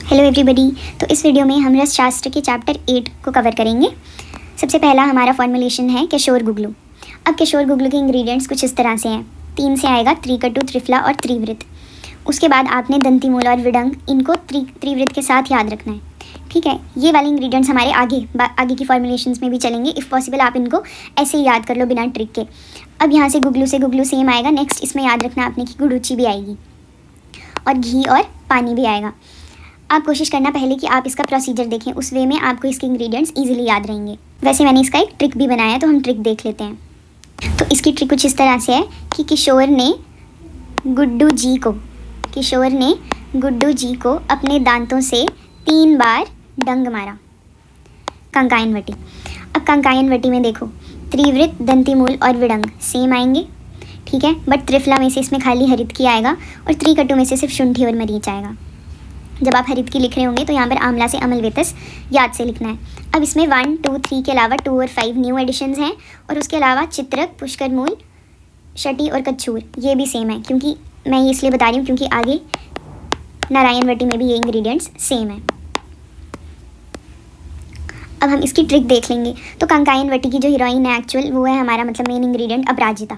Hello everybody. तो इस video में हम रसशास्त्र के चैप्टर 8 को कवर करेंगे। सबसे पहला हमारा फॉर्मुलेशन है केशोर गुगलू। अब केशोर गुगलू के इंग्रेडिएंट्स कुछ इस तरह से हैं। 3 से आएगा त्रिकटु, त्रिफला और त्रिवृत। उसके बाद आपने दंतिमूल और विडंग, इनको त्रिवृत के साथ याद रखना है। ठीक है, ये वाले इंग्रेडिएंट्स हमारे आगे की फॉर्मुलेशंस में भी चलेंगे। इफ़ पॉसिबल आप इनको ऐसे ही याद कर लो बिना ट्रिक के। अब यहाँ से गुगलू सेम आएगा। नेक्स्ट इसमें याद रखना आपने कि गुड़ूची भी आएगी और घी और पानी भी आएगा। आप कोशिश करना पहले कि आप इसका प्रोसीजर देखें, उस वे में आपको इसके इंग्रेडिएंट्स इजीली याद रहेंगे। वैसे मैंने इसका एक ट्रिक भी बनाया है, तो हम ट्रिक देख लेते हैं। तो इसकी ट्रिक कुछ इस तरह से है कि किशोर ने गुड्डू जी को अपने दांतों से 3 बार डंग मारा। कंकायनवटी। अब कंकायनवटी में देखो त्रिवृत, दंतिमूल और विडंग सेम आएंगे, ठीक है, बट त्रिफला में से इसमें खाली हरित की आएगा और त्रिकटु में से सिर्फ शुंठी और मरीच आएगा। जब आप हरित की लिख रहे होंगे तो यहाँ पर आमला से अमलवेतस याद से लिखना है। अब इसमें 1, 2, 3 के अलावा 2 और 5 न्यू एडिशंस हैं और उसके अलावा चित्रक, पुष्करमूल, शटी और कच्छूर ये भी सेम है। क्योंकि मैं ये इसलिए बता रही हूँ क्योंकि आगे नारायणवटी में भी ये इंग्रेडिएंट्स सेम है। अब हम इसकी ट्रिक देख लेंगे। तो कंकायनवटी की जो हीरोइन है एक्चुअल, वो है हमारा मतलब मेन इंग्रेडिएंट अपराजिता।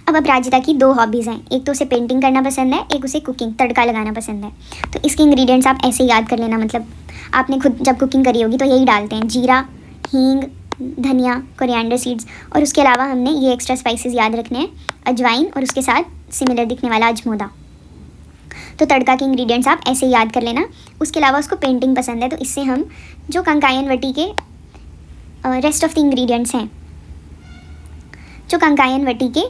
अब अपराजिता की 2 हॉबीज़ हैं, एक तो उसे पेंटिंग करना पसंद है, एक उसे कुकिंग, तड़का लगाना पसंद है। तो इसके इंग्रेडिएंट्स आप ऐसे याद कर लेना, मतलब आपने खुद जब कुकिंग करी होगी तो यही डालते हैं: जीरा, हींग, धनिया, कोरिएंडर सीड्स और उसके अलावा हमने ये एक्स्ट्रा स्पाइसेस याद रखने हैं, अजवाइन और उसके साथ सिमिलर दिखने वाला अजमोदा। तो तड़का के इंग्रेडिएंट्स आप ऐसे याद कर लेना। उसके अलावा उसको पेंटिंग पसंद है, तो इससे हम जो कंकायनवटी के रेस्ट ऑफ द इंग्रेडिएंट्स हैं, जो कंकायनवटी के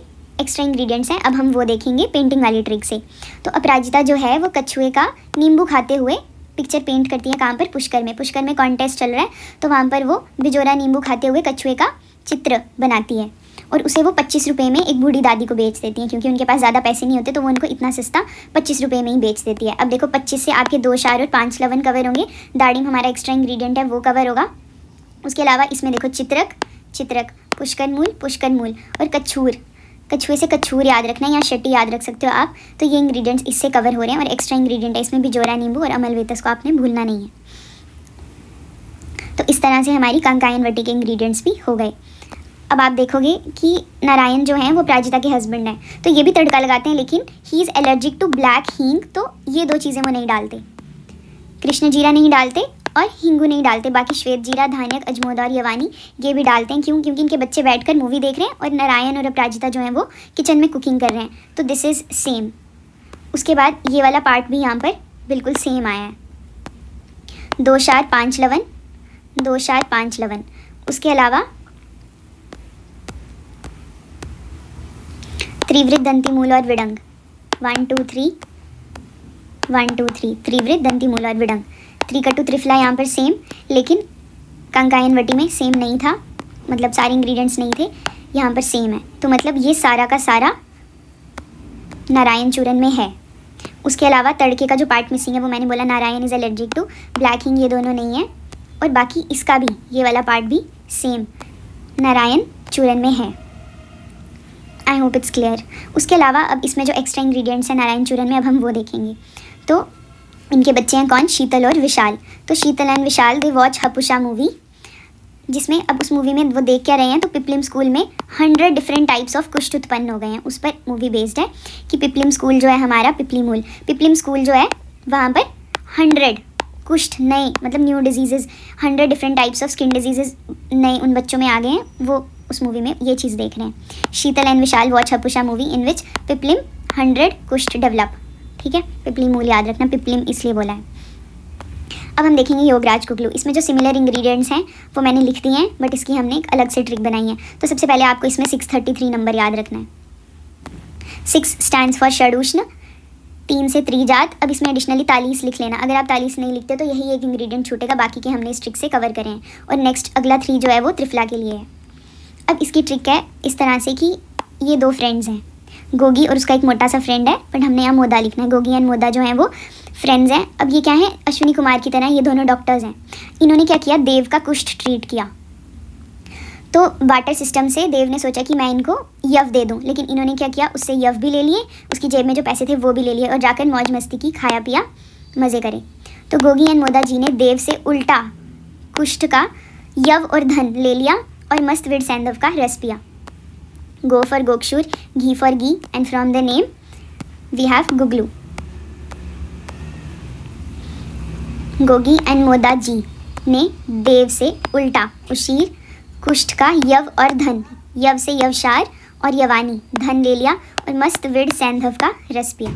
एक्स्ट्रा इंग्रेडिएंट्स हैं, अब हम वो देखेंगे पेंटिंग वाली ट्रिक से। तो अपराजिता जो है वो कछुए का नींबू खाते हुए पिक्चर पेंट करती है। कहाँ पर? पुष्कर में कॉन्टेस्ट चल रहा है, तो वहाँ पर वो बिजोरा नींबू खाते हुए कछुए का चित्र बनाती है और उसे वो 25 रुपये में एक बूढ़ी दादी को बेच देती है। क्योंकि उनके पास ज़्यादा पैसे नहीं होते तो वो उनको इतना सस्ता 25 रुपये में ही बेच देती है। अब देखो 25 से आपके 2 शार और 5 लवन कवर होंगे। दाड़िम हमारा एक्स्ट्रा इंग्रेडिएंट है, वो कवर होगा। उसके अलावा इसमें देखो चित्रक, पुष्करमूल और कछुए से कछूर याद रखना है या शटी याद रख सकते हो आप। तो ये इंग्रेडिएंट्स इससे कवर हो रहे हैं और एक्स्ट्रा इंग्रेडिएंट है इसमें बिजोरा नींबू और अमलवेतस को आपने भूलना नहीं है। तो इस तरह से हमारी कंकायनवटी के इंग्रेडिएंट्स भी हो गए। अब आप देखोगे कि नारायण जो हैं वो अपराजिता के हस्बैंड हैं, तो ये भी तड़का लगाते हैं, लेकिन he is allergic to black hing, तो ये 2 चीज़ें वो नहीं डालते। कृष्ण जीरा नहीं डालते और हिंगू नहीं डालते। बाकी श्वेत जीरा, धान्यक, अजमोदा और यवानी ये भी डालते हैं। क्यों? क्योंकि इनके बच्चे बैठकर मूवी देख रहे हैं और नारायण और अपराजिता जो हैं वो किचन में कुकिंग कर रहे हैं, तो दिस इज़ सेम। उसके बाद ये वाला पार्ट भी यहाँ पर बिल्कुल सेम आया है, 2 शार 5 लवन। उसके अलावा त्रिवृत, दंतिमूल और विडंग 1, 2, 3 त्रिवृत, दंतिमूल और विडंग। त्रिकटु, त्रिफला यहाँ पर सेम, लेकिन कंकायनवटी में सेम नहीं था, मतलब सारे इंग्रेडिएंट्स नहीं थे, यहाँ पर सेम है। तो मतलब ये सारा का सारा नारायण चूरन में है। उसके अलावा तड़के का जो पार्ट मिसिंग है वो मैंने बोला Narayan is allergic to black hing, ये दोनों नहीं है। और बाकी इसका भी ये वाला पार्ट भी सेम नारायण चूरन में है। I hope it's clear. उसके अलावा अब इसमें जो एक्स्ट्रा इंग्रेडिएंट्स हैं नारायण चूरन में, अब हम वो देखेंगे। तो इनके बच्चे हैं कौन? शीतल और विशाल। तो Sheetal and Vishal they watch Hapusha movie, जिसमें अब उस मूवी में वो देख क्या रहे हैं, तो पिपलिम स्कूल में 100 डिफरेंट टाइप्स ऑफ कुष्ठ उत्पन्न हो गए हैं। उस पर मूवी बेस्ड है कि पिपलिम स्कूल जो है हमारा, पिपलिम स्कूल जो है वहाँ पर 100 कुष्ठ नए, मतलब new diseases, 100 different types of skin diseases नए उन बच्चों में आ गए हैं। वो उस मूवी में ये चीज़ देख रहे हैं। Sheetal and Vishal watch Hapusha movie in which पिपलिम 100 कुष्ठ डेवलप। ठीक है, पिपली मूल याद रखना, पिपलिम इसलिए बोला है। अब हम देखेंगे योगराज गुगलू। इसमें जो सिमिलर इंग्रेडिएंट्स हैं वो मैंने लिख दिए हैं, बट इसकी हमने एक अलग से ट्रिक बनाई है। तो सबसे पहले आपको इसमें 633 नंबर याद रखना है। 6 स्टैंड्स फॉर षडूष्ण, 3 से त्रिजात। अब इसमें एडिशनली 43 लिख लेना। अगर आप 43 नहीं लिखते तो यही एक इंग्रेडिएंट छूटेगा, बाकी के हमने इस ट्रिक से कवर करें हैं। और नेक्स्ट अगला 3 जो है वो त्रिफला के लिए है। अब इसकी ट्रिक है इस तरह से कि ये 2 फ्रेंड्स हैं, गोगी और उसका एक मोटा सा फ्रेंड है, बट हमने यहाँ मोदा लिखना है। गोगी एंड मोदा जो हैं वो फ्रेंड्स हैं। अब ये क्या है? अश्विनी कुमार की तरह ये दोनों डॉक्टर्स हैं। इन्होंने क्या किया? देव का कुष्ठ ट्रीट किया। तो बाटर सिस्टम से देव ने सोचा कि मैं इनको यव दे दूं, लेकिन इन्होंने क्या किया? उससे यव भी ले लिए, उसकी जेब में जो पैसे थे वो भी ले लिए और जाकर मौज मस्ती की, खाया पिया, मज़े करे। तो गोगी एंड मोदा जी ने देव से उल्टा कुष्ठ का यव और धन ले लिया और मस्त विड सैंधव का रस पिया। Go for gokshur, ghee for ghee, and from the name we have guggulu. Gogi and Moda ji ने देव से उल्टा उशीर कुष्ठ का यव और धन, यव से यवशार और यवानी धन ले लिया और मस्त विड सैंधव का रस पिया।